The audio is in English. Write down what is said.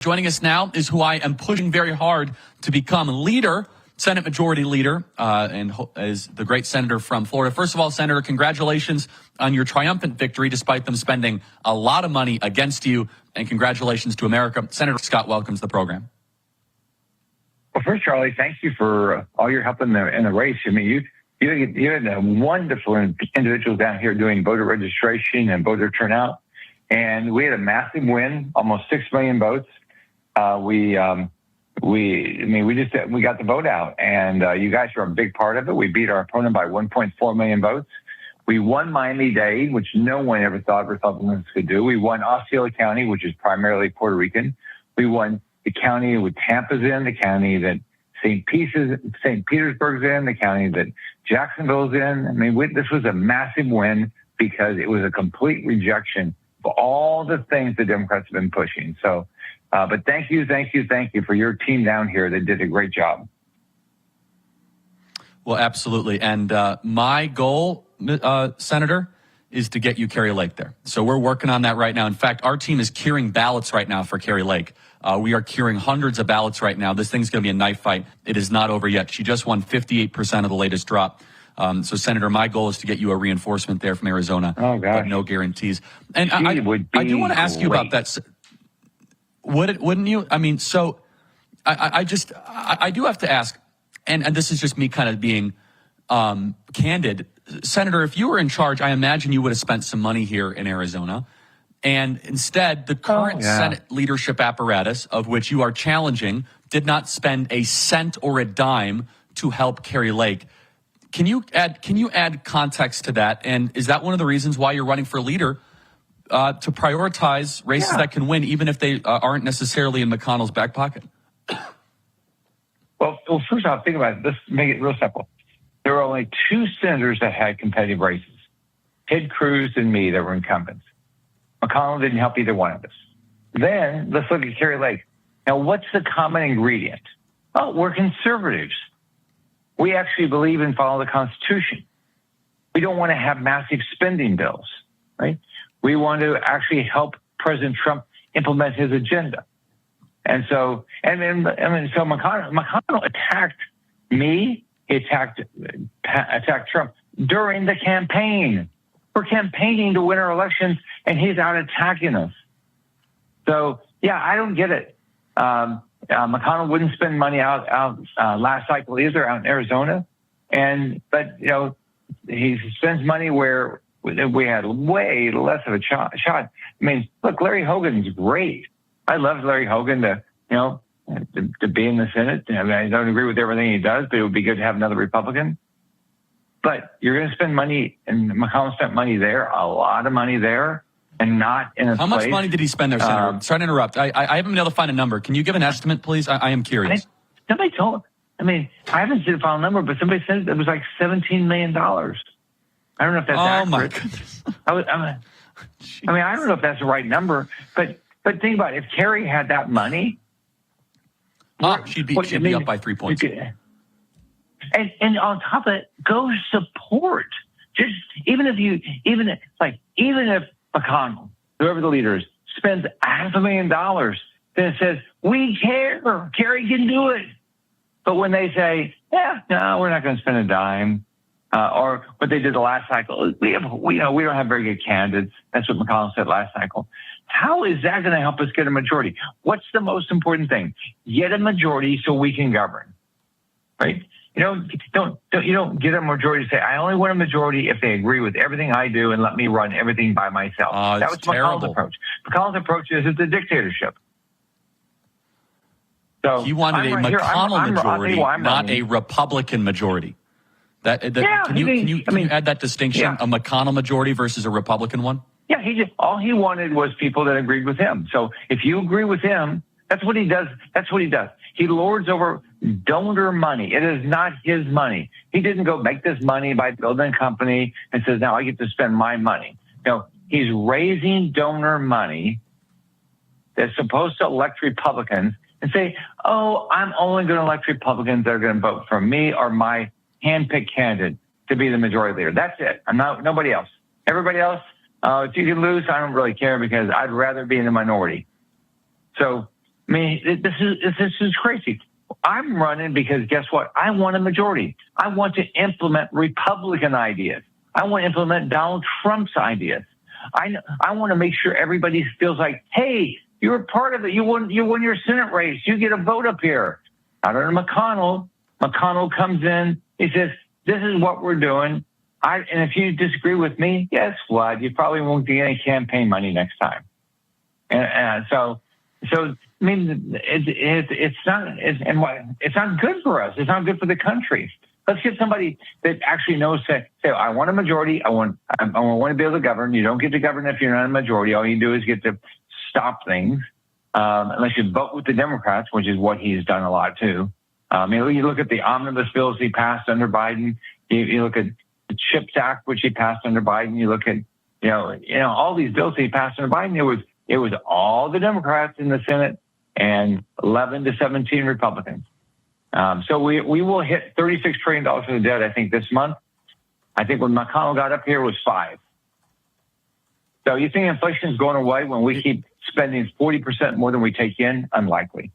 Joining us now is who I am pushing very hard to become leader, Senate Majority Leader, and is the great senator from Florida. First of all, Senator, congratulations on your triumphant victory, despite them spending a lot of money against you, and congratulations to America. Senator Scott welcomes the program. Well, first, Charlie, thank you for all your help in the race. I mean, you had wonderful individuals down here doing voter registration and voter turnout, and we had a massive win, almost 6 million votes. We got the vote out, and you guys are a big part of it. We beat our opponent by 1.4 million votes. We won Miami-Dade, which no one ever thought Republicans could do. We won Osceola County, which is primarily Puerto Rican. We won the county with Tampa's in, the county that St. Petersburg's in, the county that Jacksonville's in. I mean, this was a massive win because it was a complete rejection of all the things the Democrats have been pushing. So, but thank you for your team down here that did a great job. Well, absolutely. And my goal, Senator, is to get you Kari Lake there. So we're working on that right now. In fact, our team is curing ballots right now for Kari Lake. We are curing hundreds of ballots right now. This thing's going to be a knife fight. It is not over yet. She just won 58% of the latest drop. So, Senator, my goal is to get you a reinforcement there from Arizona. Oh, gosh. But no guarantees. And I do want to ask you about that. Wouldn't you? I mean, so I do have to ask, and this is just me kind of being candid. Senator, if you were in charge, I imagine you would have spent some money here in Arizona. And instead, the current Senate leadership apparatus, of which you are challenging, did not spend a cent or a dime to help Kari Lake. Can you add context to that? And is that one of the reasons why you're running for leader? To prioritize races that can win, even if they aren't necessarily in McConnell's back pocket? Well, first off, think about it. Let's make it real simple. There were only 2 senators that had competitive races, Ted Cruz and me, that were incumbents. McConnell didn't help either one of us. Then let's look at Kari Lake. Now, what's the common ingredient? Oh, we're conservatives. We actually believe and follow the Constitution. We don't want to have massive spending bills, right? We want to actually help President Trump implement his agenda. And so, so McConnell attacked me. He attacked Trump during the campaign. We're campaigning to win our elections, and he's out attacking us. So, yeah, I don't get it. McConnell wouldn't spend money out last cycle either out in Arizona, but he spends money where we had way less of a shot. I mean, look, Larry Hogan's great. I love Larry Hogan to be in the Senate. I mean, I don't agree with everything he does, but it would be good to have another Republican. But you're going to spend money, and McConnell spent money there, a lot of money there, and not in a How much money did he spend there, Senator? Sorry to interrupt. I haven't been able to find a number. Can you give an estimate, please? I am curious. Somebody told. I mean, I haven't seen a final number, but somebody said it was like $17 million. I don't know if that's accurate. Oh my goodness! I don't know if that's the right number, but think about it. If Kari had that money, she'd be up by 3 points. And on top of it, go support. Just even if McConnell, whoever the leader is, spends $500,000, then it says we care. Kari can do it. But when they say, no, we're not going to spend a dime. Or what they did the last cycle, we don't have very good candidates. That's what McConnell said last cycle. How is that going to help us get a majority? What's the most important thing? Get a majority so we can govern, right? You don't get a majority to say, I only want a majority if they agree with everything I do and let me run everything by myself. That was McConnell's approach. McConnell's approach is a dictatorship. So he wanted a McConnell majority, not a Republican majority. Can you add that distinction? Yeah. A McConnell majority versus a Republican one? Yeah, all he wanted was people that agreed with him. So if you agree with him, that's what he does. He lords over donor money. It is not his money. He didn't go make this money by building a company and says, now I get to spend my money. No, he's raising donor money that's supposed to elect Republicans and say, oh, I'm only going to elect Republicans that are going to vote for me or my handpicked candidate to be the majority leader. That's it. I'm not nobody else. Everybody else, if you can lose, I don't really care because I'd rather be in the minority. So I mean, this is crazy. I'm running because guess what? I want a majority. I want to implement Republican ideas. I want to implement Donald Trump's ideas. I want to make sure everybody feels like, hey, you're a part of it. You won your Senate race. You get a vote up here. I don't know, McConnell. McConnell comes in. He says, this is what we're doing. And if you disagree with me, guess what? You probably won't get any campaign money next time. And so I mean, it's not good for us. It's not good for the country. Let's get somebody that actually knows. Say, I want a majority. I want to be able to govern. You don't get to govern if you're not a majority. All you do is get to stop things, unless you vote with the Democrats, which is what he's done a lot too. You look at the omnibus bills he passed under Biden. You look at the CHIPS Act, which he passed under Biden. You look at all these bills he passed under Biden. It was all the Democrats in the Senate and 11 to 17 Republicans. So we will hit $36 trillion for the debt, I think, this month. I think when McConnell got up here, it was 5. So you think inflation is going away when we keep spending 40% more than we take in? Unlikely.